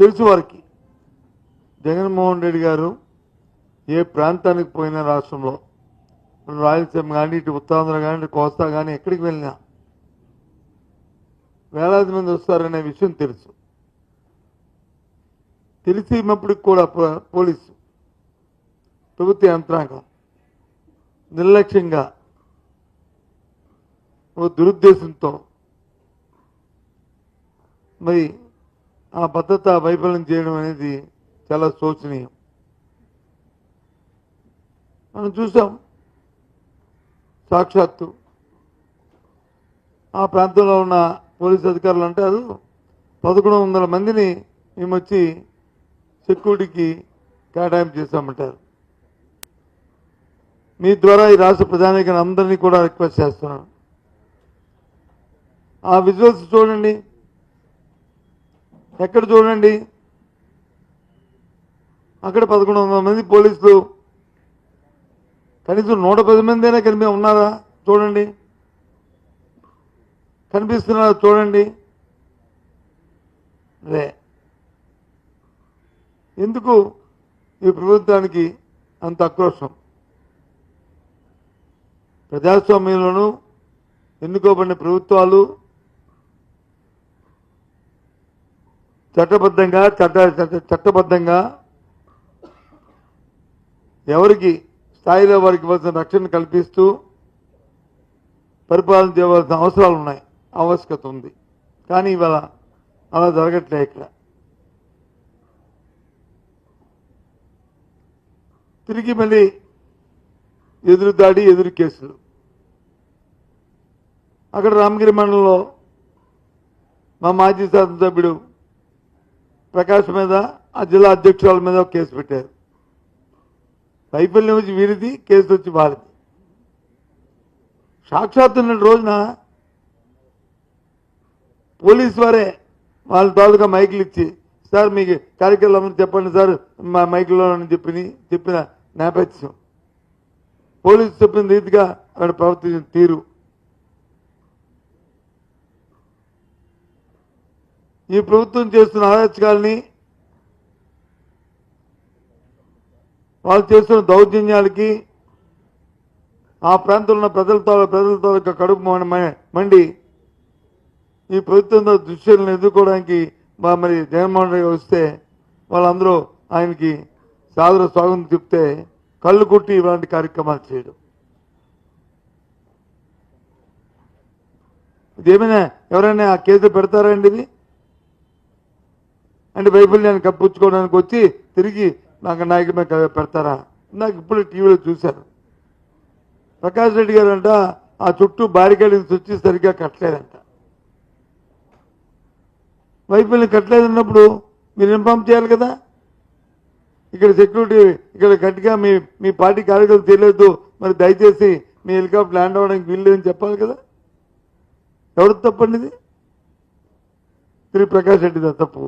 తెలుసు వారికి. జగన్మోహన్ రెడ్డి గారు ఏ ప్రాంతానికి పోయినా రాష్ట్రంలో, రాయలసీమ కానీ, ఇటు ఉత్తరాంధ్ర కానీ, ఇటు కోస్తా కానీ, ఎక్కడికి వెళ్ళినా వేలాది మంది వస్తారనే విషయం తెలుసు. తెలిసినప్పటికి కూడా పోలీసు ప్రభుత్వ యంత్రాంగం నిర్లక్ష్యంగా ఓ దురుద్దేశంతో మరి ఆ భద్రత వైఫల్యం చేయడం అనేది చాలా శోచనీయం. మనం చూసాం సాక్షాత్తు ఆ ప్రాంతంలో ఉన్న పోలీసు అధికారులు అంటారు 1100 మందిని మేము వచ్చి సెక్యూరిటీకి కేటాయింపు చేశామంటారు. మీ ద్వారా ఈ రాష్ట్ర ప్రజానీకాన్ని అందరినీ కూడా రిక్వెస్ట్ చేస్తున్నాను, ఆ విజువల్స్ చూడండి, ఎక్కడ చూడండి, అక్కడ 1100 మంది పోలీసులు, కనీసం 110 మంది అయినా ఉన్నారా చూడండి, కనిపిస్తున్నారా చూడండి. అదే ఎందుకు ఈ ప్రభుత్వానికి అంత ఆక్రోశం? ప్రజాస్వామ్యంలోనూ ఎన్నుకోబడిన ప్రభుత్వాలు చట్టబద్ధంగా ఎవరికి స్థాయిలో వారికి ఇవ్వాల్సిన రక్షణ కల్పిస్తూ పరిపాలన చేయవలసిన అవసరాలు ఉన్నాయి, ఆవశ్యకత ఉంది. కానీ ఇవాళ అలా జరగట్లే. ఇక్కడ తిరిగి మళ్ళీ ఎదురు దాడి, ఎదురు కేసులు. అక్కడ రామగిరి మండలంలో మా మాజీ శాసనసభ్యుడు ప్రకాష్ మీద, ఆ జిల్లా అధ్యక్షురాల మీద ఒక కేసు పెట్టారు. వైఫల్యం వచ్చి వీరిది, కేసు వచ్చి వారిది. సాక్షాత్తు రోజున పోలీసు వారే వాళ్ళ తాలూకా మైకులు ఇచ్చి, సార్ మీకు కార్యక్రమం చెప్పండి సార్ మా మైకులో చెప్పిన నేపథ్యం, పోలీసు చెప్పిన రీతిగా అక్కడ ప్రవర్తించిన తీరు. ఈ ప్రభుత్వం చేస్తున్న అరాచకాలని, వాళ్ళు చేస్తున్న దౌర్జన్యాలకి ఆ ప్రాంతంలో ఉన్న ప్రజలతో కడుపు మండి ఈ ప్రభుత్వం దృశ్యాలను ఎదుర్కోవడానికి మరి జగన్మోహన్ రెడ్డి వస్తే వాళ్ళందరూ ఆయనకి సాదర స్వాగతం చెప్తే కళ్ళు కొట్టి ఇలాంటి కార్యక్రమాలు చేయడం. ఇదేమైనా ఎవరైనా ఆ కేసు పెడతారండి? ఇది అంటే వైఫల్యాన్ని కప్పించుకోవడానికి వచ్చి తిరిగి నాకు నాయకుడి మీద పెడతారా? నాకు ఇప్పుడు టీవీలో చూశాను, ప్రకాష్ రెడ్డి గారు అంట ఆ చుట్టూ బారికేడింగ్స్ వచ్చి సరిగ్గా కట్టలేదంట. వైఫల్యం కట్టలేదన్నప్పుడు మీరు ఇన్ఫార్మ్ చేయాలి కదా. ఇక్కడ సెక్యూరిటీ ఇక్కడ గట్టిగా మీ పార్టీ కార్యకర్తలు తెలియదు, మరి దయచేసి మీ హెలికాప్టర్ ల్యాండ్ అవ్వడానికి వీల్లేదని చెప్పాలి కదా. ఎవరు తప్పండి ఇది? శ్రీ ప్రకాష్ రెడ్డిదా తప్పు?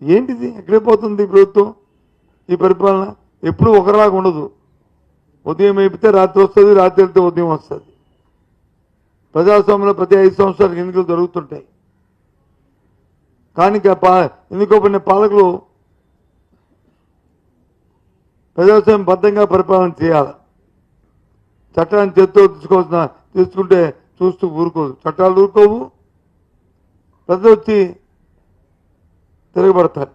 ఏంటిది? ఎక్కడే పోతుంది ప్రభుత్వం? ఈ పరిపాలన ఎప్పుడు ఒకలాగా ఉండదు. ఉదయం అయిపోతే రాత్రి వస్తుంది, రాత్రి వెళ్తే ఉదయం వస్తుంది. ప్రజాస్వామ్యంలో ప్రతి 5 సంవత్సరాలకు ఎన్నికలు జరుగుతుంటాయి. కానీ ఎన్నుకోబడిన పాలకులు ప్రజాస్వామ్యం బద్ధంగా పరిపాలన చేయాలి. చట్టాన్ని చేత్తో తీసుకుంటే చూస్తూ ఊరుకోదు, చట్టాలు ఊరుకోవు, ప్రజలు వచ్చి తిరగబడతారు,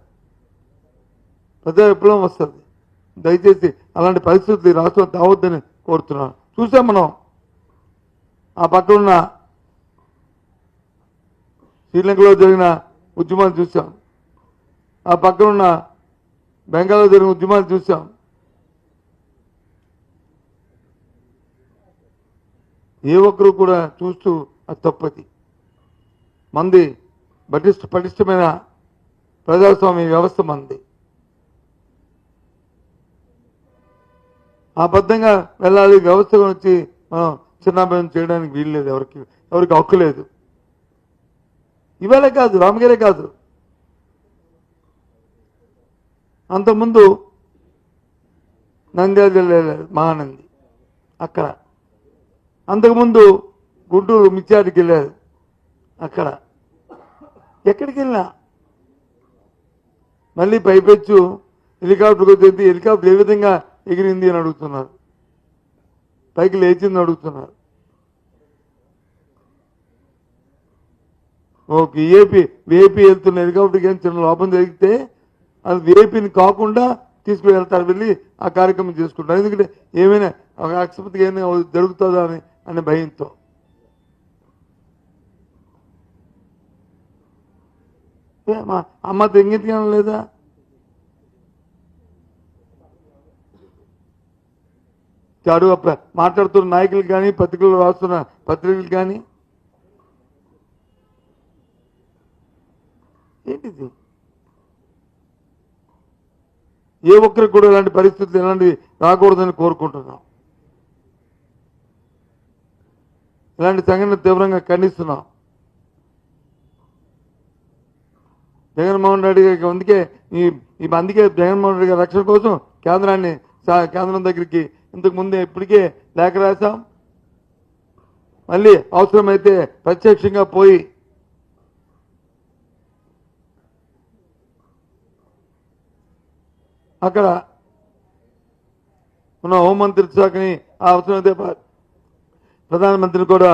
ప్రజా విప్లవం వస్తుంది. దయచేసి అలాంటి పరిస్థితులు రాష్ట్రం తావద్దని కోరుతున్నాను. చూసాం మనం ఆ పక్కనున్న శ్రీలంకలో జరిగిన ఉద్యమాలు చూసాం, ఆ పక్కనున్న బెంగాల్లో జరిగిన ఉద్యమాలు చూసాం. ఏ ఒక్కరు కూడా చూస్తూ అది తప్పది. మంది పటిష్టమైన ప్రజాస్వామ్య వ్యవస్థ మంది. ఆ బద్ధంగా వెళ్ళాలి, వ్యవస్థ గురించి మనం చిన్నాభిన్నం చేయడానికి వీలు లేదు, ఎవరికి హక్కు లేదు. ఇవాళే కాదు, రామగిరే కాదు, అంతకుముందు నంద్యాల జిల్లా మహానంది అక్కడ, అంతకుముందు గుంటూరు మిచ్చాటికి వెళ్ళారు అక్కడ. ఎక్కడికి వెళ్ళినా మళ్ళీ పైపెచ్చు హెలికాప్టర్కి వచ్చేది హెలికాప్టర్ ఏ విధంగా ఎగిరింది అని అడుగుతున్నారు, పైకి లేచింది అడుగుతున్నారు. ఓకే, విఐపి వెళ్తున్న హెలికాప్టర్కి ఏం చిన్న లోపం జరిగితే అది విఐపిని కాకుండా తీసుకువెళ్తారు, వెళ్ళి ఆ కార్యక్రమం చేసుకుంటారు. ఎందుకంటే ఏమైనా ఒక అక్షపతికి ఏమైనా జరుగుతుందా అనే భయంతో. అమ్మ తెంగెత్తిగా లేదా? చాడు మాట్లాడుతున్న నాయకులు కానీ పత్రికలు రాస్తున్న పత్రికలు కానీ ఏంటిది? ఏ ఒక్కరికి కూడా ఇలాంటి పరిస్థితులు ఇలాంటివి రాకూడదని కోరుకుంటున్నాం. ఇలాంటి సంఘటన తీవ్రంగా ఖండిస్తున్నాం. జగన్మోహన్ రెడ్డి గారికి అందుకే జగన్మోహన్ రెడ్డి గారి రక్షణ కోసం కేంద్రం దగ్గరికి ఇంతకు ముందే ఇప్పటికే లేఖ రాశాం. మళ్ళీ అవసరమైతే ప్రత్యక్షంగా పోయి అక్కడ ఉన్న హోంమంత్రిత్వ శాఖని అవసరమైతే ప్రధానమంత్రిని కూడా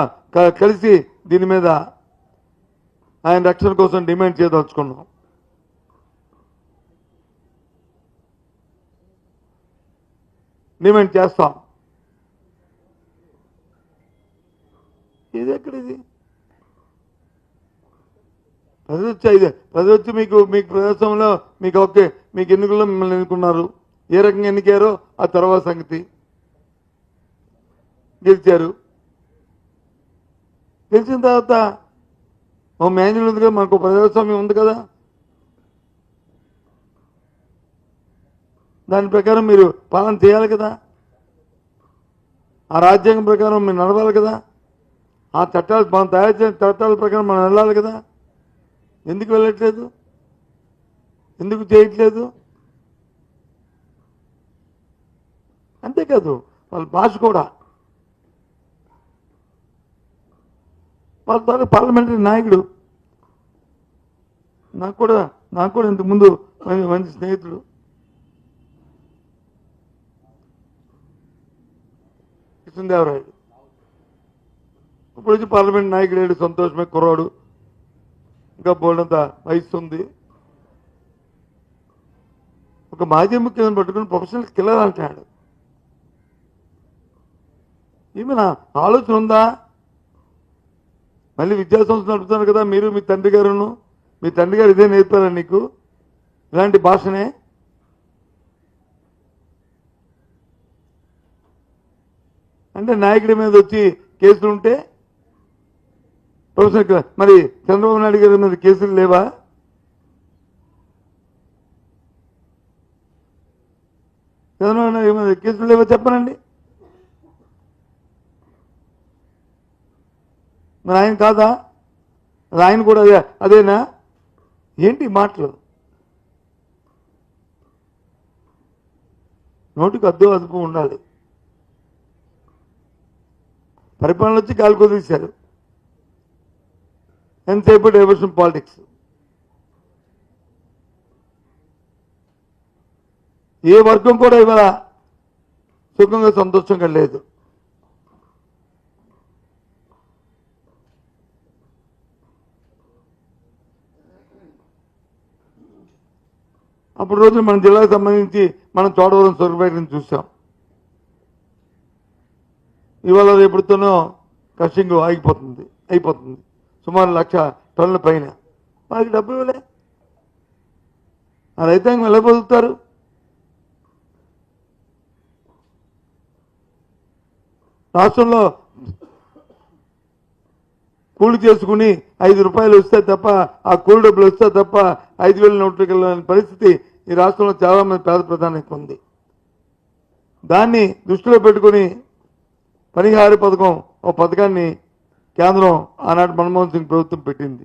కలిసి దీని మీద ఆయన రక్షణ కోసం డిమాండ్ చేయదలుచుకున్నాం. డిమాండ్ చేస్తాం. ఇది ఎక్కడిది? ప్రజలు వచ్చి మీకు ప్రదేశంలో మీకు ఓకే, మీకు ఎన్నికల్లో మిమ్మల్ని ఎన్నుకున్నారు, ఏ రకంగా ఎన్నికారో ఆ తర్వాత సంగతి. గెలిచారు, గెలిచిన తర్వాత ఓ మాన్యువల్ ఉంది కదా, మనకు ప్రజాస్వామ్యం ఉంది కదా, దాని ప్రకారం మీరు పాలన చేయాలి కదా, ఆ రాజ్యాంగం ప్రకారం మీరు నడవాలి కదా, ఆ చట్టాలు మనం తయారు చేసిన చట్టాల ప్రకారం మనం వెళ్ళాలి కదా. ఎందుకు వెళ్ళట్లేదు? ఎందుకు చేయట్లేదు? అంతేకాదు వాళ్ళ భాష కూడా, వాళ్ళ ద్వారా పార్లమెంటరీ నాయకుడు నాకు కూడా ఇంతకుముందు మంచి స్నేహితుడు. కృష్ణదేవరాయలు ఇప్పుడు వచ్చి పార్లమెంట్ నాయకుడు, సంతోషమే, కుర్రాడు, ఇంకా బోల్డంత వయసు ఉంది. ఒక మాజీ ముఖ్యమంత్రి పట్టుకుని ప్రొఫెషనల్ కిల్లర్ అంటాడు. ఏమైనా ఆలోచన ఉందా? మళ్ళీ విద్యాసంస్థ నడుపుతున్నారు కదా మీరు, మీ తండ్రి గారును. మీ తండ్రి గారు ఇదే నేర్పారా నీకు, ఇలాంటి భాషనే? అంటే నాయకుడి మీద వచ్చి కేసులు ఉంటే ప్రొఫెసర్, మరి చంద్రబాబు నాయుడు గారి మీద కేసులు లేవా? చంద్రబాబు నాయుడు మీద కేసులు లేవా చెప్పనండి. మరి ఆయన కాదా? ఆయన కూడా అదేనా? ఏంటి మాటలు? నోటికి అదుపు ఉండాలి. పరిపాలన వచ్చి గాలి కుదిరిశారు. ఎంతసేపు డైవర్షన్ పాలిటిక్స్. ఏ వర్గం కూడా ఇవాళ సుఖంగా సంతోషంగా లేదు. అప్పుడు రోజున మన జిల్లాకు సంబంధించి మనం చోడవరం సొరపేటను చూసాం. ఇవాళ రేపుడుతోనో కషింగ్ అయిపోతుంది. సుమారు 1,00,000 టన్నుల పైన. వాళ్ళకి డబ్బు ఇవ్వలే. ఆ రైతాంగం ఎలా బతుకుతారు? రాష్ట్రంలో కూలి చేసుకుని 5 రూపాయలు వస్తే తప్ప, ఆ కూలి డబ్బులు వస్తే తప్ప 5,000 నోట్లకి వెళ్ళని పరిస్థితి ఈ రాష్ట్రంలో చాలా మంది పేద ప్రధానికి ఉంది. దాన్ని దృష్టిలో పెట్టుకుని పనిహార పథకం, ఓ పథకాన్ని కేంద్రం ఆనాటి మన్మోహన్ సింగ్ ప్రభుత్వం పెట్టింది.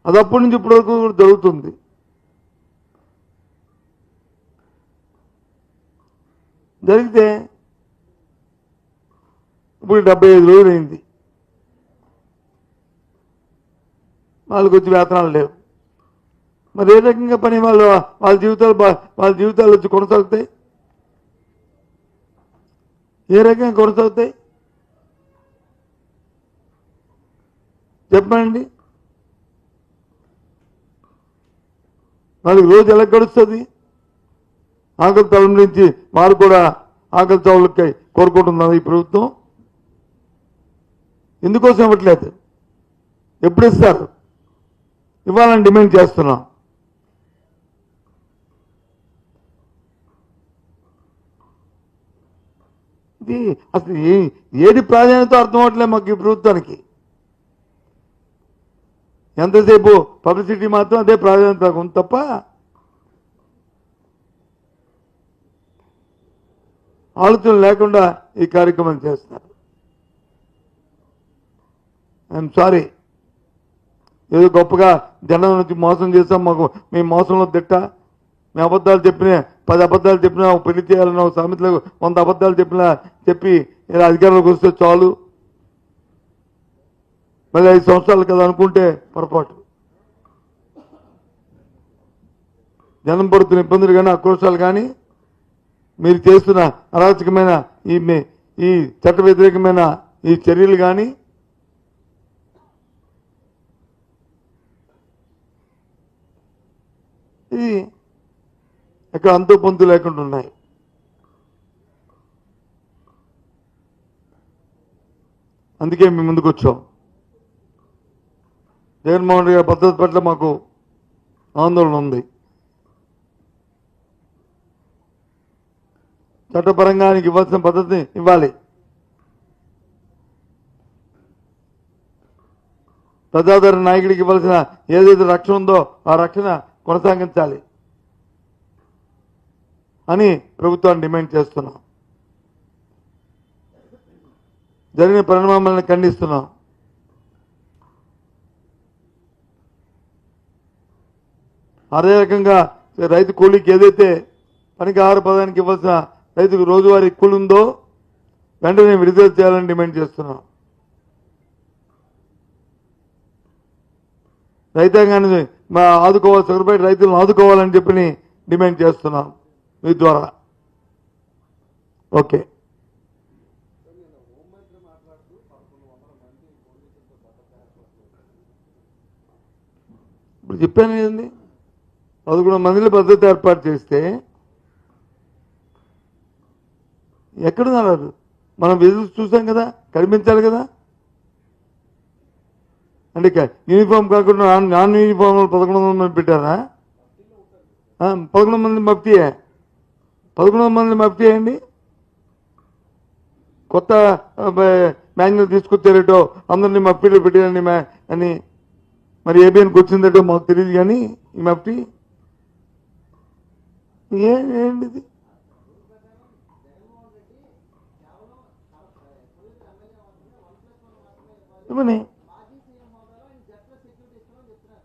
అది అప్పటి నుంచి ఇప్పటి వరకు కూడా జరుగుతుంది. జరిగితే ఇప్పుడు 75 రోజులు అయింది. వాళ్ళకి వచ్చి వేతనాలు లేవు. మరి ఏ రకంగా పని వాళ్ళ జీవితాలు వచ్చి కొనసాగుతాయి? ఏ రకంగా కొనసాగుతాయి చెప్పండి. వాళ్ళకి రోజు ఎలా గడుస్తుంది? ఆకలి తలం నుంచి వారు కూడా ఆకలి చావులకై కోరుకుంటున్నారు ఈ ప్రభుత్వం. ఎందుకోసం ఇవ్వట్లేదు? ఎప్పుడు ఇస్తారు? ఇవ్వాలని డిమాండ్ చేస్తున్నాం. ఇది అసలు ఏది ప్రాధాన్యత అర్థం అవట్లేదు మాకు ఈ ప్రభుత్వానికి. ఎంతసేపు పబ్లిసిటీ మాత్రం అదే ప్రాధాన్యత ఉంది తప్ప ఆలోచన లేకుండా ఈ కార్యక్రమం చేస్తున్నారు. I'm sorry. ఏదో గొప్పగా జనం నుంచి మోసం చేస్తాం, మాకు మేము మోసంలో తిట్ట, మేము అబద్ధాలు చెప్పినా 10 అబద్ధాలు చెప్పినా పెళ్లి చేయాలన్న సామెతలకు 100 అబద్ధాలు చెప్పి అధికారంలోకి వస్తే చాలు, మళ్ళీ 5 సంవత్సరాలు కదా అనుకుంటే పొరపాటు. జనం పడుతున్న ఇబ్బందులు కానీ ఆక్రోశాలు కానీ మీరు చేస్తున్న అరాచకమైన ఈ చట్ట వ్యతిరేకమైన ఈ చర్యలు కానీ ఇది ఎక్కడ అంతు పొంతు లేకుండా ఉన్నాయి. అందుకే మేము ముందుకు వచ్చాం. జగన్మోహన్ రెడ్డి గారి పద్ధతి పట్ల మాకు ఆందోళన ఉంది. చట్టపరంగా ఆయనకి ఇవ్వాల్సిన పద్ధతిని ఇవ్వాలి. ప్రజాదరణ నాయకుడికి ఇవ్వాల్సిన ఏదైతే రక్షణ ఉందో ఆ రక్షణ కొనసాగించాలి అని ప్రభుత్వాన్ని డిమాండ్ చేస్తున్నాం. జరిగిన పరిణామాలను ఖండిస్తున్నాం. అదే రకంగా రైతు కూలీకి ఏదైతే పనికి ఆహార పదానికి ఇవ్వాల్సిన రైతుకు రోజువారీ కూలి ఉందో వెంటనే విడుదల చేయాలని డిమాండ్ చేస్తున్నాం. రైతాంగాన్ని ఆదుకోవాలి, సగరుపేట రైతులను ఆదుకోవాలని చెప్పి డిమాండ్ చేస్తున్నాం మీ ద్వారా. ఓకే. ఇప్పుడు చెప్పాను కదండి, 11 మందిలో భద్రత ఏర్పాటు చేస్తే ఎక్కడున్నారు? మనం విజువల్స్ చూసాం కదా, కనిపించాలి కదా. అంటే యూనిఫామ్ కాకుండా నాన్ యూనిఫామ్ 1100 మంది పెట్టారా? 11 మంది మఫ్తీయే. 11 మంది మఫ్తీ అండి. కొత్త మాన్యువల్ తీసుకొచ్చారేటో అందరినీ మఫ్టీలో పెట్టారని అని మరి ఏబిఎన్కి వచ్చిందేటో మాకు తెలియదు. కానీ ఈ మఫ్టీ ఏంటిది? ఇవ్వని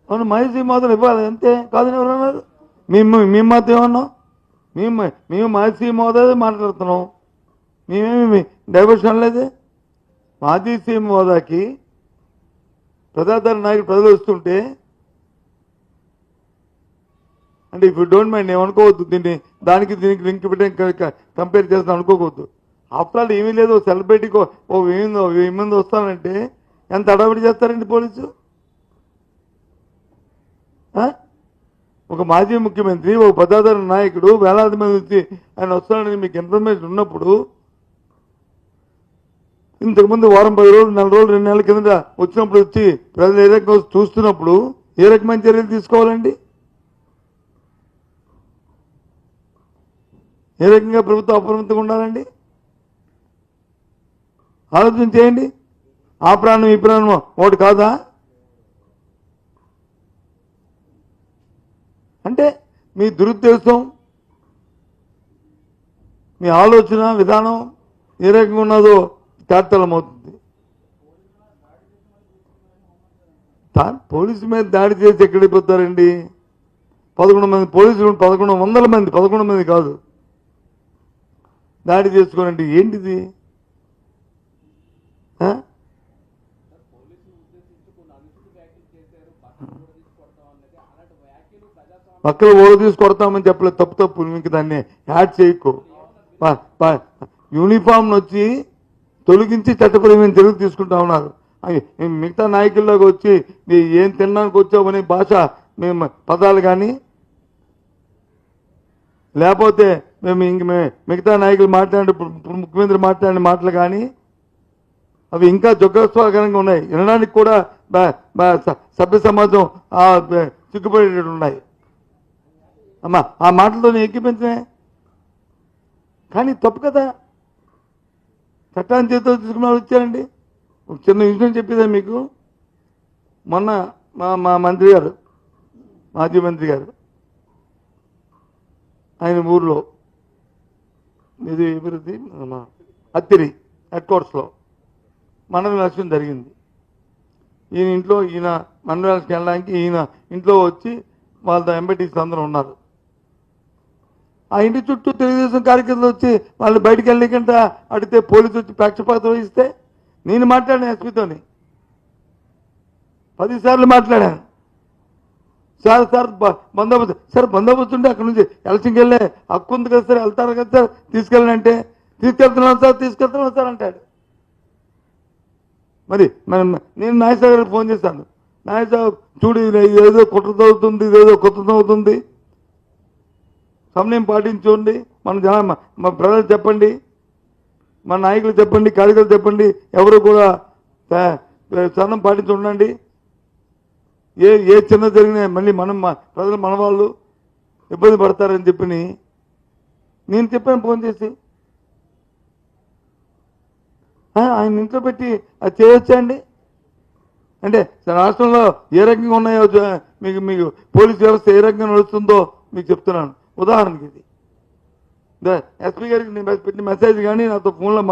అవును, మాజీ మాత్రం ఇవ్వాలి అంతే. కాదని ఎవరన్నారు? మేము మాత్రం ఏమన్నాం? మేము మాజీ హోదా మాట్లాడుతున్నాం. మేమేమి డైవర్షన్ అనలేదే. మాజీ సీఎం హోదాకి ప్రజాదరణ నాయకుడు ప్రజలు వస్తుంటే అంటే ఇఫ్ యూ డోంట్ మైండ్ ఏమనుకోవద్దు, దీనికి లింక్ పెట్టి కంపేర్ చేస్తాను అనుకోవద్దు. ఆఫ్టర్ ఆల్ ఏమీ లేదు, సెలబ్రిటీకి ఓ 1000 మంది వస్తానంటే ఎంత అడవిడి చేస్తారండి పోలీసు? ఒక మాజీ ముఖ్యమంత్రి, ఒక ప్రజాదరణ నాయకుడు వేలాది మంది వచ్చి ఆయన వస్తానని మీకు ఇన్ఫర్మేషన్ ఉన్నప్పుడు ఇంతకుముందు వారం 10 రోజులు 4 రోజులు 2 నెలల కింద వచ్చినప్పుడు వచ్చి ప్రజలు ఏ రకంగా చూస్తున్నప్పుడు ఏ రకమైన చర్యలు తీసుకోవాలండి? ఏ రకంగా ప్రభుత్వం అప్రమత్తంగా ఉండాలండి? ఆలోచన చేయండి. ఆ ప్రాణం ఈ ప్రాణం ఒకటి కాదా? అంటే మీ దురుద్దేశం, మీ ఆలోచన విధానం ఏ రకంగా ఉన్నదో తాత్కాలమవుతుంది. పోలీసు మీద దాడి చేసి ఎక్కడిపోతారండి? 11 మంది పోలీసులు, 1100 మంది కాదు దాడి చేసుకోనండి. ఏంటిది? పక్కన ఓడ తీసి కొడతామని చెప్పలేదు, తప్పు మీకు దాన్ని యాడ్ చేయకు. యూనిఫామ్ వచ్చి తొలగించి చట్టపరమైన చర్యలు తీసుకుంటా ఉన్నారు. మిగతా నాయకుల్లోకి వచ్చి ఏం తినడానికి వచ్చామనే భాష మేము పదాలు కానీ, లేకపోతే మేము మిగతా నాయకులు మాట్లాడే ముఖ్యమంత్రి మాట్లాడిన మాటలు కానీ అవి ఇంకా జోగ్రస్వాకరంగా ఉన్నాయి. వినడానికి కూడా సభ్య సమాజం సిగ్గుపడేటట్టు ఉన్నాయి. అమ్మా ఆ మాటలతో ఎక్కిపించే కానీ తప్పు కదా. చట్టాన్ని చేతితో తీసుకున్న వాళ్ళు వచ్చారండి. ఒక చిన్న విషయం చెప్పేదా మీకు. మొన్న మా మంత్రి గారు, మాజీ మంత్రి గారు, ఆయన ఊర్లో ఇది అభివృద్ధి అత్తిరి హెడ్ క్వార్టర్స్లో మండల ఎలక్షన్ జరిగింది. ఈయన మండల ఎలక్షన్ వెళ్ళడానికి ఈయన ఇంట్లో వచ్చి వాళ్ళ ఎంబీటీసీ అందరూ ఉన్నారు. ఆ ఇంటి చుట్టూ తెలుగుదేశం కార్యకర్తలు వచ్చి వాళ్ళు బయటికి వెళ్ళకుండా అడిగితే పోలీసు వచ్చి పక్షపాతం వహిస్తే నేను మాట్లాడాను ఎస్పీతోని 10 సార్లు మాట్లాడాను. సార్ బందోబస్తు, సార్ బందోబస్తు ఉంటే అక్కడ నుంచి ఎలక్షన్కి వెళ్ళే హక్కు ఉంది కదా సార్, వెళ్తారు కదా సార్, తీసుకెళ్ళనంటే తీసుకెళ్తున్నాను సార్ అంటాడు. మరి నేను నాయసాగర్ గారికి ఫోన్ చేశాను. నాయసాగర్ చూడు ఇదేదో కుట్రతో అవుతుంది, ఇదేదో కొత్తతో అవుతుంది, సమన్వయం పాటించండి, మన ప్రజలు చెప్పండి, మన నాయకులు చెప్పండి, కార్యకర్తలు చెప్పండి, ఎవరు కూడా సహనం పాటించి ఉండండి. ఏ చిన్న జరిగినా మళ్ళీ ప్రజలు మన వాళ్ళు ఇబ్బంది పడతారని చెప్పి నేను చెప్పాను ఫోన్ చేసి. ఆయన ఇంట్లో పెట్టి అది చేయొచ్చా అండి? అంటే రాష్ట్రంలో ఏ రకంగా ఉన్నాయో మీకు పోలీస్ వ్యవస్థ ఏ రకంగా నడుస్తుందో మీకు చెప్తున్నాను. ఉదాహరణకి ఇది ఎస్పీ గారికి నేను పెట్టిన మెసేజ్ కానీ నాతో ఫోన్లో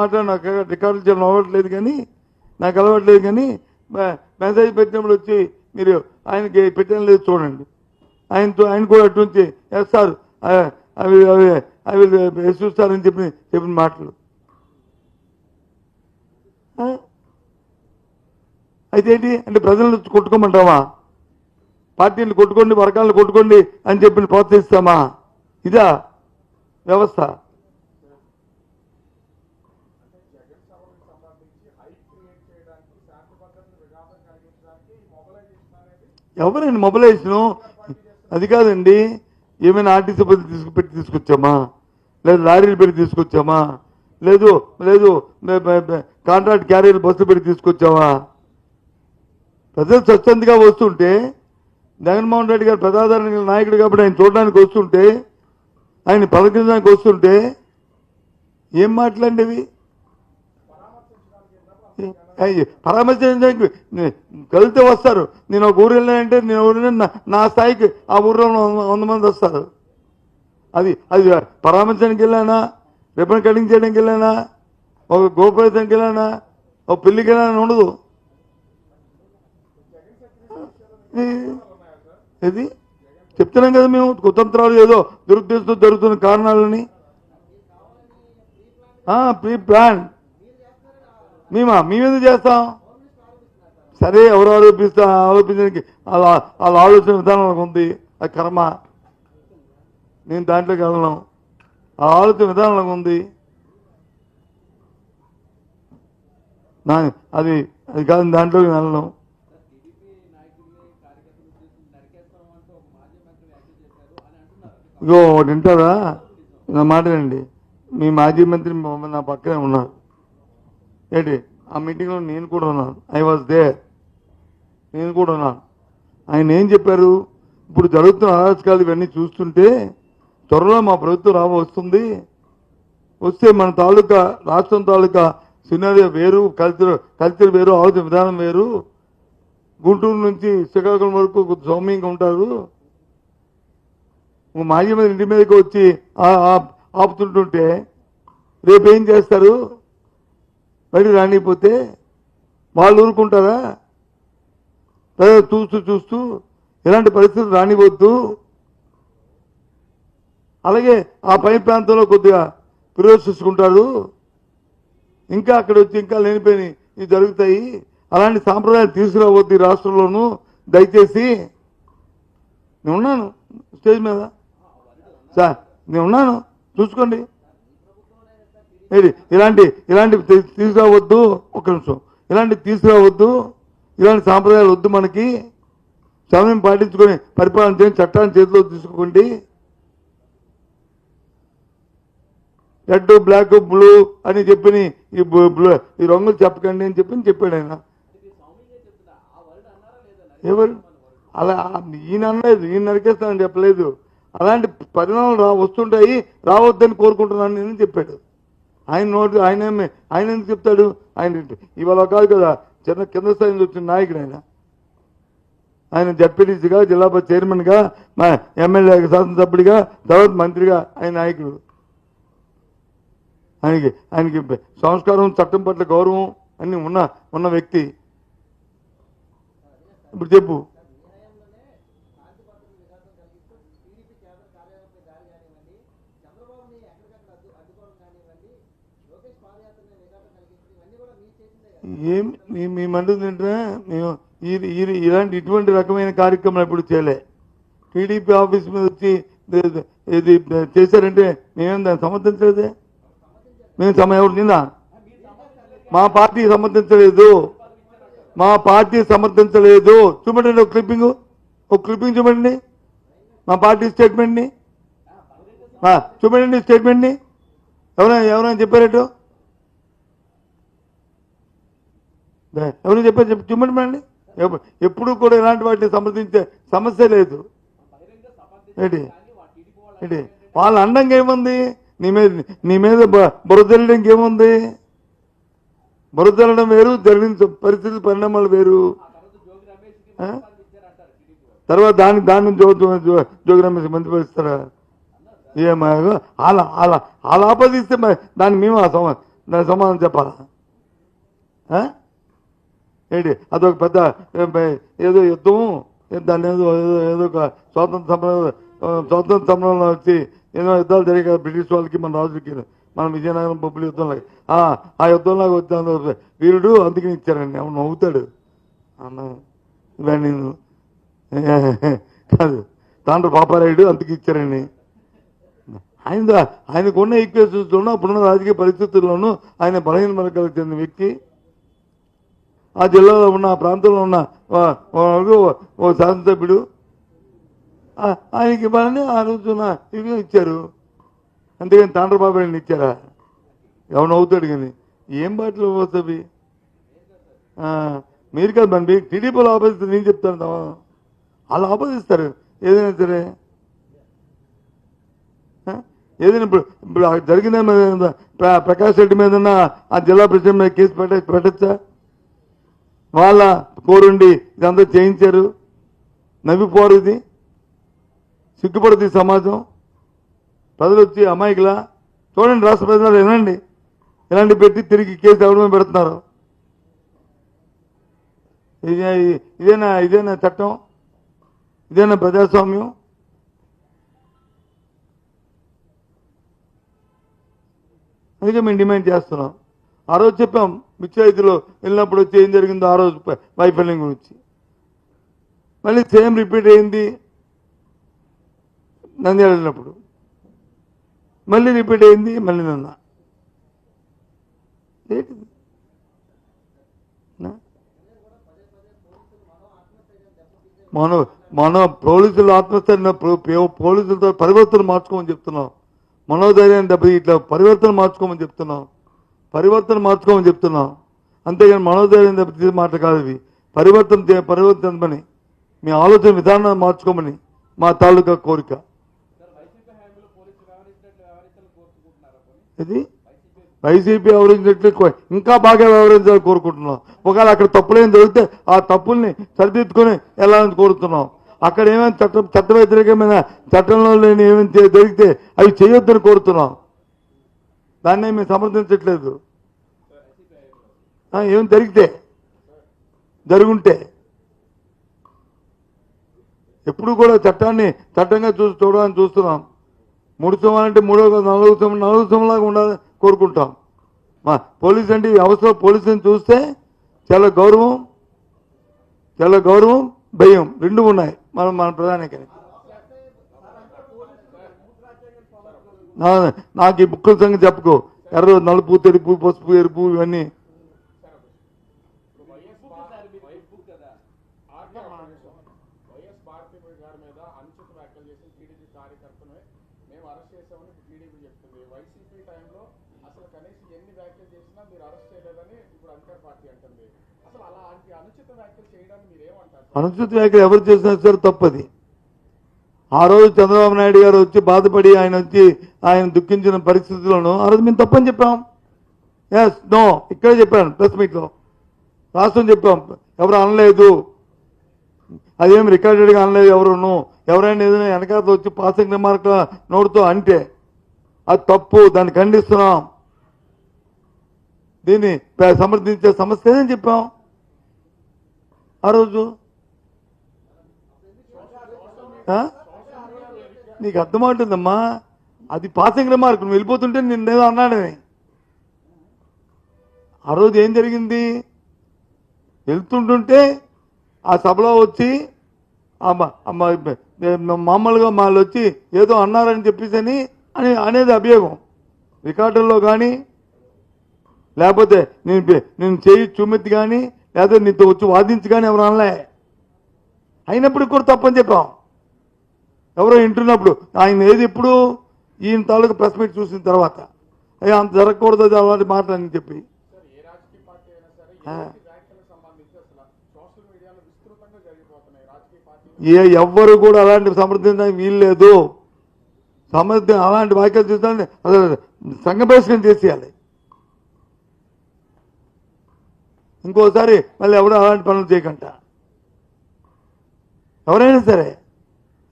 మాట్లాడి నాకు రికార్డులు చేయడం అలవాట్లేదు కానీ మెసేజ్ పెట్టినప్పుడు వచ్చి మీరు ఆయనకి పెట్టడం లేదు చూడండి. ఆయన కూడా అటువంటి ఎస్ సార్ అవి చూస్తారని చెప్పిన మాటలు. అయితే ఏంటి అంటే ప్రజలను కొట్టుకోమంటావా? పార్టీలు కొట్టుకోండి, వర్గాలను కొట్టుకోండి అని చెప్పి ప్రోత్సహిస్తామా? ఇదా వ్యవస్థ? ఎవరండి మొబిలైజేషను? అది కాదండి. ఏమైనా ఆర్టీసీ బస్సు పెట్టి తీసుకొచ్చామా, లేదు లారీలు పెట్టి తీసుకొచ్చామా, లేదు కాంట్రాక్ట్ క్యారియర్ బస్సులు పెట్టి తీసుకొచ్చావా? ప్రజలు స్వచ్ఛందంగా వస్తుంటే, జగన్మోహన్ రెడ్డి గారు ప్రజాదరణ నాయకుడు కాబట్టి ఆయన చూడడానికి వస్తుంటే, ఆయన పలకరించడానికి వస్తుంటే ఏం మాట్లాడేవి? పరామర్శించడానికి కలితే వస్తారు. నేను ఒక ఊరు వెళ్ళానంటే నేను ఊరిలో నా స్థాయికి ఆ ఊరిలో 100 మంది వస్తారు. అది పరామర్శించడానికి వెళ్ళానా, రిబ్బన్ కటింగ్ చేయడానికి వెళ్ళానా, ఒక గోప్రవేశానికి వెళ్ళానా, ఒక పెళ్లికి వెళ్ళానా ఉండదు. ఇది చెప్తున్నాం కదా మేము, కుతంత్రాలు ఏదో దురుద్దేశంతో జరుగుతున్న కారణాలని. ప్రీ ప్లాన్ మేమేందుకు చేస్తాం? సరే ఎవరు ఆరోపించడానికి వాళ్ళ ఆలోచన విధానం ఉంది, అది కర్మ, నేను దాంట్లోకి వెళ్ళను. ఆ ఆలోచన విధానం ఉంది, అది కాదు, దాంట్లోకి వెళ్ళను. ఇగో ఒకటి వింటారా నా మాట అండి. మీ మాజీ మంత్రి నా పక్కనే ఉన్నారు ఏంటి, ఆ మీటింగ్లో నేను కూడా ఉన్నాను. ఐ వాజ్ దేర్, నేను కూడా ఉన్నాను. ఆయన ఏం చెప్పారు? ఇప్పుడు జరుగుతున్న అరాచకాలు ఇవన్నీ చూస్తుంటే త్వరలో మా ప్రభుత్వం వస్తుంది, వస్తే మన తాలూకా రాష్ట్రం తాలూకా సినారియో వేరు, కల్చర్ వేరు, ఆలోచన విధానం వేరు. గుంటూరు నుంచి శ్రీకాకుళం వరకు సౌమ్యంగా ఉంటారు. మాజీ మంత్రి ఇంటి మీదకి వచ్చి ఆపుతుంటుంటే రేపు ఏం చేస్తారు? బయటకు రానిపోతే వాళ్ళు ఊరుకుంటారా? చూస్తూ ఇలాంటి పరిస్థితులు రానివద్దు. అలాగే ఆ పై ప్రాంతంలో కొద్దిగా ప్రవేశించుకుంటారు, ఇంకా అక్కడ వచ్చి ఇంకా లేనిపోయి ఇవి జరుగుతాయి. అలాంటి సాంప్రదాయాలు తీసుకురావద్దు ఈ రాష్ట్రంలోనూ దయచేసి నేను ఉన్నాను స్టేజ్ మీద సార్, నేను ఉన్నాను, చూసుకోండి. ఇలాంటి తీసుకురావద్దు, ఒక్క నిమిషం, ఇలాంటివి తీసుకురావద్దు, ఇలాంటి సాంప్రదాయాలు వద్దు. మనకి సమయం పాటించుకొని పరిపాలన చేయండి, చట్టాన్ని చేతిలో తీసుకోండి. రెడ్ బ్లాక్ బ్లూ అని చెప్పి ఈ రంగులు చెప్పకండి అని చెప్పాడు ఆయన. ఎవరు అలా ఈయన అనలేదు, ఈయన నరికేస్తానని చెప్పలేదు. అలాంటి పరిణామాలు వస్తుంటాయి, రావద్దని కోరుకుంటున్నాను నేను చెప్పాడు. ఆయన ఎందుకు చెప్తాడు? ఆయన ఇవాళ కాదు కదా, కింద స్థాయి నుంచి వచ్చిన నాయకుడు ఆయన జడ్పీటీసీగా, జిల్లా చైర్మన్గా, మా ఎమ్మెల్యే శాసనసభ్యుడిగా, తర్వాత మంత్రిగా ఆయన నాయకుడు. ఆయనకి సంస్కారం, చట్టం పట్ల గౌరవం అన్ని ఉన్న వ్యక్తి. ఇప్పుడు చెప్పు. మేమంటుంది ఏంటంటే మేము ఇటువంటి రకమైన కార్యక్రమాలు ఎప్పుడు చేయలే. టీడీపీ ఆఫీస్ మీద వచ్చి ఇది చేశారంటే మేమేం దాన్ని సమర్థించలేదే. మేము ఎవరు నిందా మా పార్టీ సమర్థించలేదు. చూపండి ఒక క్లిప్పింగ్ చూపండి, మా పార్టీ స్టేట్మెంట్ని చూపండి. స్టేట్మెంట్ని ఎవరైనా చెప్పారట? ఎవరు చెప్పారు? చూపండి. ఎప్పుడు కూడా ఇలాంటి వాటిని సమర్థించే సమస్య లేదు. ఏంటి వాళ్ళ అండంగా ఏముంది? నీ మీద బురదల్లడం ఇంకేముంది? బురదల్లడం వేరు, జరిగిన పరిస్థితి పరిణామాలు వేరు. తర్వాత దాన్ని జోగి రమేష్ మంత్రి పరిస్తారా? ఏమో అలా ఆపాదిస్తే దాన్ని మేము దాని సమాధానం చెప్పాలా? ఏంటి అదొక పెద్ద ఏదో యుద్ధము, దాన్ని ఏదో ఒక స్వాతంత్ర సమరంలో వచ్చి ఎన్నో యుద్ధాలు జరిగాయి కదా బ్రిటిష్ వాళ్ళకి, మన రాజులకి, మన విజయనగరం పప్పుల యుద్ధంలాగా. ఆ యుద్ధంలాగా వచ్చాను వీరుడు, అందుకని ఇచ్చారండి. అవును నవ్వుతాడు అన్న, నేను కాదు తాండ్ర పాపారాయుడు అందుకు ఇచ్చారండి. ఆయనకున్న ఈక్వేషన్స్లోనూ అప్పుడున్న రాజకీయ పరిస్థితుల్లోనూ ఆయన బలహీన వర్గాలకు చెందిన వ్యక్తి. ఆ జిల్లాలో ఉన్న, ఆ ప్రాంతంలో ఉన్న ఓ శాసనసభ్యుడు. ఆయనకి ఇవ్వాలని ఆ రోజున ఇవి ఇచ్చారు. అంతేగాని తాండ్రబాబు ఇచ్చారా? ఎవరు అవుతాడు కానీ ఏం బాటలు వస్తుంది? మీరు కాదు మన టీడీపీలో ఆపోజిస్తారు. నేను చెప్తాను వాళ్ళు ఆపోజిస్తారు ఏదైనా సరే. ఏదైనా ఇప్పుడు జరిగిందా? ప్రకాష్ రెడ్డి మీద ఆ జిల్లా ప్రెసిడెంట్ మీద కేసు పెట్టచ్చా? వాళ్ళ కోరుండి ఇదంతా చేయించారు. నవ్విపోరు, ఇది సిగ్గుపడుతుంది సమాజం. ప్రజలు వచ్చి అమాయకులా చూడండి, రాష్ట్ర ప్రజలు వినండి, ఇలాంటి పెట్టి తిరిగి కేసు ఎవరి పెడుతున్నారు. ఇదేనా చట్టం? ఇదేనా ప్రజాస్వామ్యం? అందుకే మేము డిమాండ్ చేస్తున్నాం. ఆ రోజు చెప్పాం, మిర్చిలో వెళ్ళినప్పుడు వచ్చి ఏం జరిగిందో ఆ రోజు వైఫల్యం గురించి. మళ్ళీ సేమ్ రిపీట్ అయింది నంద్యాల వెళ్ళినప్పుడు, మళ్ళీ రిపీట్ అయింది మళ్ళీ నిన్న. ఏంటిది? మన పోలీసులు ఆత్మస్థైర్యం, పోలీసులతో పరివర్తన మార్చుకోమని చెప్తున్నాం. మనోధైర్యాన్ని దెబ్బతి ఇట్లా పరివర్తన మార్చుకోమని చెప్తున్నాం. అంతేగాని మనోధైర్యం దెబ్బతీసే మాట కాదు ఇవి. పరివర్తన పని, మీ ఆలోచన విధానాన్ని మార్చుకోమని మా తాలూకా కోరిక. ఇది వైసీపీ వ్యవహరించినట్లు ఇంకా బాగా వ్యవహరించాలని కోరుకుంటున్నాం. ఒకవేళ అక్కడ తప్పులేని జరిగితే ఆ తప్పుల్ని సరిదిద్దుకొని వెళ్ళాలని కోరుతున్నాం. అక్కడ ఏమైనా చట్ట వ్యతిరేకమైన చట్టంలో లేని ఏమైనా జరిగితే అవి చేయొద్దని కోరుతున్నాం. దాన్ని మేము సమర్థించట్లేదు. ఏం జరుగుంటే ఎప్పుడు కూడా చట్టంగా చూడాలని చూస్తున్నాం. 3 సంవత్సరాలంటే 4 సంవత్సరంలాగా ఉండాలని కోరుకుంటాం. మా పోలీసు అంటే అవసరం. పోలీసుని చూస్తే చాలా గౌరవం, భయం రెండు ఉన్నాయి మన ప్రధానికానికి. నాకు ఈ బుక్కుల సంగతి చెప్పుకో. ఎర్ర నలుపు తెలుపు పసుపు ఎరుపు ఇవన్నీ అనుచిత వ్యాఖ్యలు ఎవరు చేసినా సరే తప్పది. ఆ రోజు చంద్రబాబు నాయుడు గారు వచ్చి బాధపడి ఆయన దుఃఖించిన పరిస్థితుల్లోనూ ఆ రోజు మేము తప్పని చెప్పాం. ఎస్ నో ఇక్కడే చెప్పాను, ప్రెస్ మీట్లో రాష్ట్రం చెప్పాం. ఎవరు అనలేదు, అదేం రికార్డెడ్గా అనలేదు ఎవరును. ఎవరైనా ఏదైనా వెనకాల వచ్చి పాసింగ్ రిమార్క్ నోటుతో అంటే అది తప్పు, దాన్ని ఖండిస్తున్నాం, దీన్ని సమర్థించే సమస్య అని చెప్పాం ఆ రోజు. నీకు అర్థమవుతుందమ్మా, అది పాసింగ్ రిమార్క్. నువ్వు వెళ్ళిపోతుంటే నిన్నేదో అన్నాడని. ఆ రోజు ఏం జరిగింది, వెళ్తుంటుంటే ఆ సభలో వచ్చి మామూలుగా వాళ్ళు వచ్చి ఏదో అన్నారని చెప్పేసి అనేది అభియోగం. రికార్డుల్లో కానీ లేకపోతే నేను చేయి చూమెత్తి కానీ లేకపోతే నీతో వచ్చి వాదించి కానీ ఎవరు అనలే. అయినప్పుడు కూడా తప్పని చెప్పాం. ఎవరో వింటున్నప్పుడు ఆయన ఏది ఇప్పుడు ఈయన తాలూకు ప్రెస్ మీట్ చూసిన తర్వాత అయ్యా అంత జరగకూడదు అది అలాంటి మాటలని చెప్పి ఎవ్వరు కూడా అలాంటి సమర్థించడానికి వీల్లేదు. అలాంటి వ్యాఖ్యలు చూస్తే అసలు సంఘ బహిష్కరణ చేసేయాలి. ఇంకోసారి మళ్ళీ ఎవరు అలాంటి పనులు చేయకంట. ఎవరైనా సరే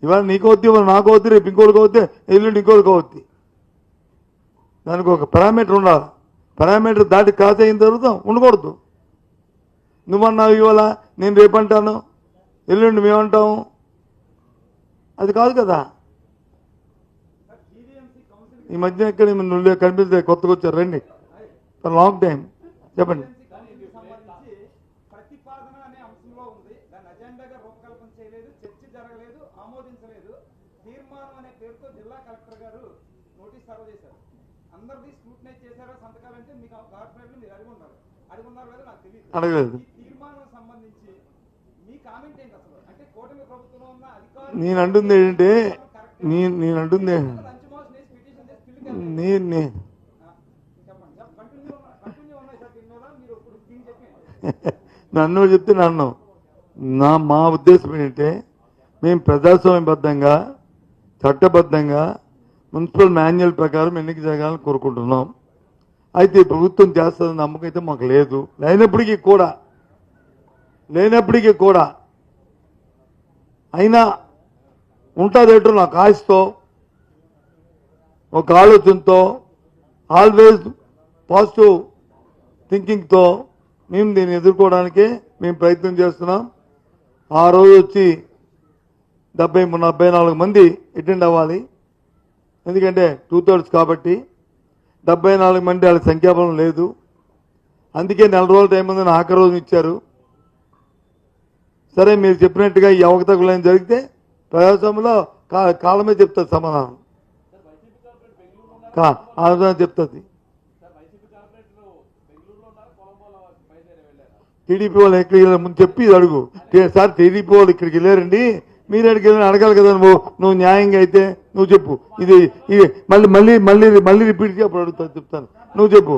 ఇవాళ నీకు అవుద్ది, ఇవాళ నాకు అవుద్ది, రేపు ఇంకోటికి అవుద్ది, ఎల్లుండి ఇంకోటికి అవుద్ది. దానికి ఒక పారామీటర్ ఉండాలి. పారామీటర్ దాటి క్రాస్ అయిన తర్వాత ఉండకూడదు. నువ్వన్నావు ఇవాళ, నేను రేపంటాను, ఎల్లుండి మేమంటాము, అది కాదు కదా. ఈ మధ్య ఎక్కడ నువ్వు కనిపిస్తే కొత్తగా వచ్చారు, రండి, లాంగ్ టైం చెప్పండి. అడగలేదు. నేను అంటుంది ఏంటంటే నేను అంటుంది నన్ను చెప్తే నన్ను మా ఉద్దేశం ఏంటంటే మేము ప్రజాస్వామ్యబద్ధంగా చట్టబద్ధంగా మున్సిపల్ మాన్యువల్ ప్రకారం ఎన్నిక జరగాలని కోరుకుంటున్నాం. అయితే ప్రభుత్వం చేస్తుందని నమ్మకం అయితే మాకు లేదు. లేనప్పటికీ కూడా అయినా ఉంటుందేటో నాకు ఆశతో, ఒక ఆలోచనతో, ఆల్వేజ్ పాజిటివ్ థింకింగ్తో మేము దీన్ని ఎదుర్కోవడానికే మేము ప్రయత్నం చేస్తున్నాం. ఆ రోజు వచ్చి 74 మంది అటెండ్ అవ్వాలి. ఎందుకంటే 2/3 కాబట్టి 74 మంది వాళ్ళ సంఖ్యాబలం లేదు. అందుకే 4 రోజుల టైం ఉందని ఆఖరి రోజు ఇచ్చారు. సరే మీరు చెప్పినట్టుగా ఈ అవకతవకలు జరిగితే ప్రజాస్వామ్యంలో కాలమే చెప్తుంది సమాధానం, చెప్తుంది. టీడీపీ వాళ్ళు ఎక్కడికి వెళ్ళారు ముందు చెప్పి ఇది అడుగు. సార్ టీడీపీ వాళ్ళు ఇక్కడికి వెళ్ళారండి, మీరు ఎక్కడికి వెళ్ళని అడగాలి కదా. నువ్వు న్యాయంగా అయితే నువ్వు చెప్పు. ఇది మళ్ళీ మళ్ళీ మళ్ళీ రిపీట్ చేయి, అప్పుడు అడుగుతా చెప్తాను. నువ్వు చెప్పు,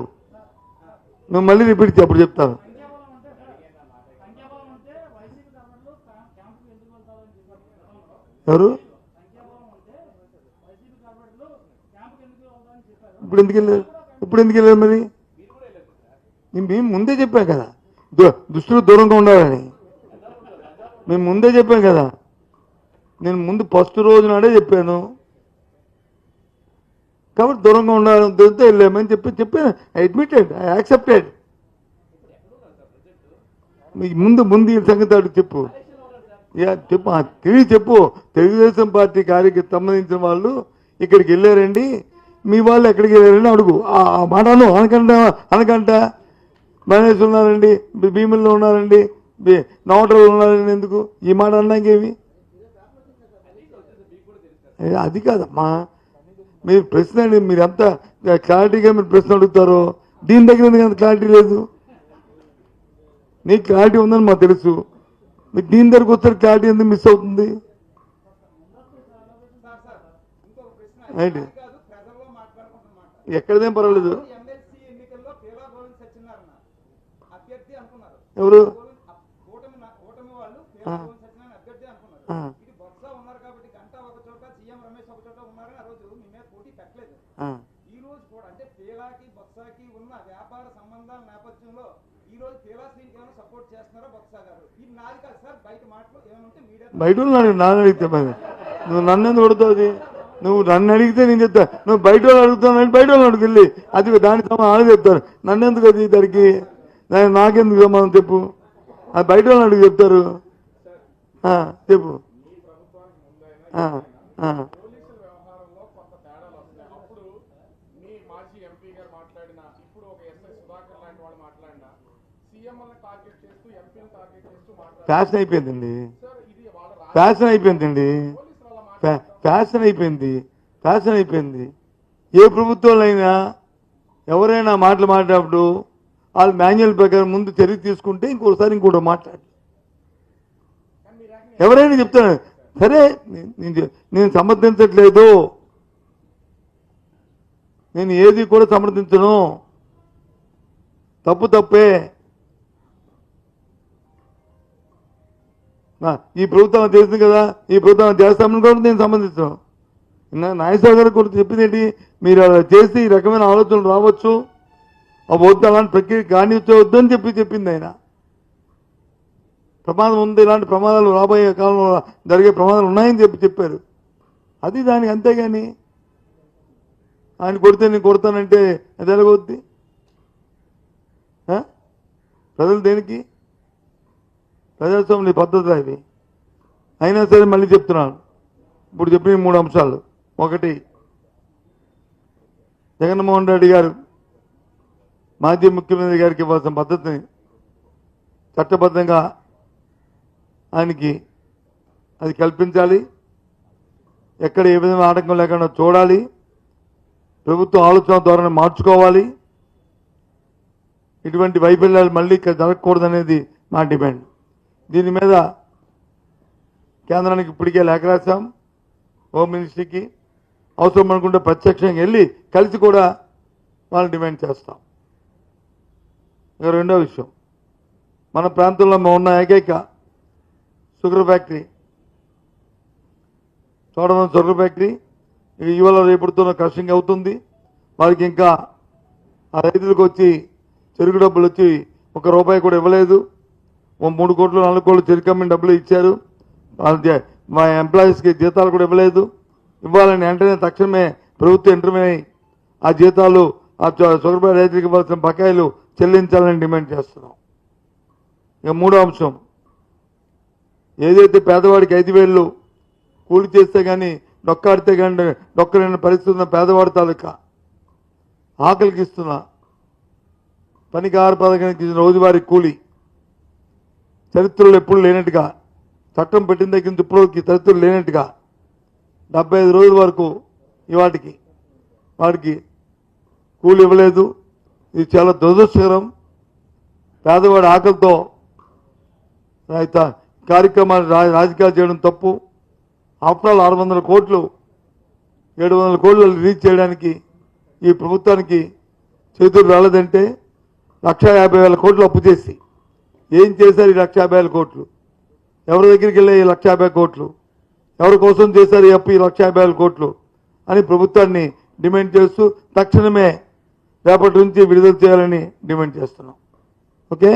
నువ్వు మళ్ళీ రిపీట్ చేయి, అప్పుడు చెప్తాను. ఎవరు ఇప్పుడు ఎందుకు వెళ్ళారు మరి? మేము ముందే చెప్పాం కదా దుస్తులు దూరంగా ఉండాలని. మేము ముందే చెప్పాం కదా. నేను ముందు ఫస్ట్ రోజు నాడే చెప్పాను కాబట్టి దూరంగా ఉండాలని వెళ్ళామని చెప్పాను. I admitted, I accepted. ముందు ఈ సంగతి అడుగు చెప్పు. చెప్పు. తెలుగుదేశం పార్టీ కార్యకర్తకు సంబంధించిన వాళ్ళు ఇక్కడికి వెళ్ళారండి, మీ వాళ్ళు ఎక్కడికి వెళ్ళారని అడుగు. ఆ మాటను అనకంట మేనేజ్ ఉన్నారండి, భీముల్లో ఉన్నారండి, నోటలు ఉన్నారండి, ఎందుకు ఈ మాట అన్నాకేమి? అది కాదమ్మా, మీరు ప్రశ్న మీరు ఎంత క్లారిటీగా మీరు ప్రశ్న అడుగుతారో దీని దగ్గర ఎందుకు అంత క్లారిటీ లేదు? నీకు క్లారిటీ ఉందని మాకు తెలుసు, మీకు దీని దగ్గరకు వస్తారు క్లారిటీ ఎందుకు మిస్ అవుతుంది? ఎక్కడదేం పర్వాలేదు. ఎవరు బయట నన్ను అడిగితే మరి నువ్వు నన్ను ఎందుకు కొడుతుంది? నువ్వు నన్ను అడిగితే నేను చెప్తా, నువ్వు బయట వాళ్ళు అడుగుతావు, బయట వాళ్ళు అడుగు వెళ్ళి అది దాని సమాధానం చెప్తారు. నన్ను ఎందుకు అది దానికి నాకెందుకు సమాధానం చెప్పు, అది బయట వాళ్ళు అడుగు చెప్తారు. చెప్పు. ఫ్యాషన్ అయిపోయిందండి, ఫ్యాషన్ అయిపోయిందండి, ఫ్యాషన్ అయిపోయింది, ఫ్యాషన్ అయిపోయింది. ఏ ప్రభుత్వంలో అయినా ఎవరైనా మాటలు మాట్లాడినప్పుడు వాళ్ళు మాన్యువల్ ప్రకారం ముందు చర్య తీసుకుంటే ఇంకోసారి ఇంకోటి మాట్లాడు. ఎవరైనా చెప్తాను సరే నేను సమర్థించట్లేదు, నేను ఏది కూడా సమర్థించను, తప్పు తప్పే. ఈ ప్రభుత్వం చేసింది కదా, ఈ ప్రభుత్వం చేస్తామని కూడా నేను సంబంధించాను. నాగేశ్వర గారు కూడా చెప్పింది ఏంటి, మీరు అలా చేసి ఈ రకమైన ఆలోచనలు రావచ్చు, వద్దు అలాంటి ప్రక్రియ కానివద్దు అని చెప్పింది ఆయన. ప్రమాదం ఉంది, ఇలాంటి ప్రమాదాలు రాబోయే కాలంలో జరిగే ప్రమాదాలు ఉన్నాయని చెప్పారు. అది దానికి అంతేగాని ఆయన కొడితే నేను కొడతానంటే అది ఎలాగొద్ది? ప్రజలు దేనికి? ప్రజాస్వామ్య పద్ధతులు అవి. అయినా సరే మళ్ళీ చెప్తున్నాను, ఇప్పుడు చెప్పిన 3 అంశాలు. ఒకటి, జగన్మోహన్ రెడ్డి గారు మాజీ ముఖ్యమంత్రి గారికి ఇవ్వాల్సిన పద్ధతిని చట్టబద్ధంగా ఆయనకి అది కల్పించాలి, ఎక్కడ ఏ విధమైన ఆటంకం లేకుండా చూడాలి, ప్రభుత్వం ఆలోచన ధోరణి మార్చుకోవాలి, ఇటువంటి వైఫల్యాలు మళ్ళీ జరగకూడదనేది మా డిమాండ్. దీని మీద కేంద్రానికి ఇప్పటికే లేఖ రాశాం, హోమ్ మినిస్ట్రీకి. అవసరం అనుకుంటే ప్రత్యక్షంగా వెళ్ళి కలిసి కూడా వాళ్ళని డిమాండ్ చేస్తాం. ఇక రెండో విషయం, మన ప్రాంతంలో ఉన్న ఏకైక షుగర్ ఫ్యాక్టరీ చూడడం, షుగర్ ఫ్యాక్టరీ ఇవాళ రేపడుతున్న క్రషింగ్ అవుతుంది. వాళ్ళకి ఇంకా ఆ రైతులకు వచ్చి చెరుకు డబ్బులు వచ్చి ₹1 కూడా ఇవ్వలేదు. 3 కోట్లు 4 కోట్లు చెరుకు అమ్మిన డబ్బులు ఇచ్చారు. మా ఎంప్లాయీస్కి జీతాలు కూడా ఇవ్వలేదు. ఇవ్వాలని వెంటనే తక్షణమే ప్రభుత్వం ఇంటర్వ్యూ అయి ఆ జీతాలు ఆ షుగర్ ఫ్యాక్టరీ రైతులకు ఇవ్వాల్సిన బకాయిలు చెల్లించాలని డిమాండ్ చేస్తున్నాం. ఇక మూడో అంశం, ఏదైతే పేదవాడికి 5,000 కూలి చేస్తే కానీ డొక్కాడితే కానీ డొక్కలేని పరిస్థితి ఉన్న పేదవాడి తాలూకా ఆకలికి ఇస్తున్నా పనికి 6 పథకానికి ఇచ్చిన రోజువారీ కూలి చరిత్రలో ఎప్పుడు లేనట్టుగా, చట్టం పెట్టిన దగ్గర నుంచి ఇప్పటికి చరిత్రలు లేనట్టుగా 75 రోజుల వరకు వాటికి కూలి ఇవ్వలేదు. ఇది చాలా దురదృష్టకరం. పేదవాడి ఆకలితో కార్యక్రమాలు రాజకీయాలు చేయడం తప్పు. ఆఫ్టర్ ఆల్ 600 కోట్లు 700 కోట్లు రిలీజ్ చేయడానికి ఈ ప్రభుత్వానికి చేతులు రాలేదంటే 1,50,000 కోట్లు అప్పు చేసి ఏం చేశారు? ఈ 1,50,000 కోట్లు ఎవరి దగ్గరికి వెళ్ళే? ఈ 1,50,000 కోట్లు ఎవరి కోసం చేశారు ఈ అప్పు? ఈ 1,50,000 కోట్లు అని ప్రభుత్వాన్ని డిమాండ్ చేస్తూ తక్షణమే రేపటి నుంచి విడుదల చేయాలని డిమాండ్ చేస్తున్నాం. ఓకే.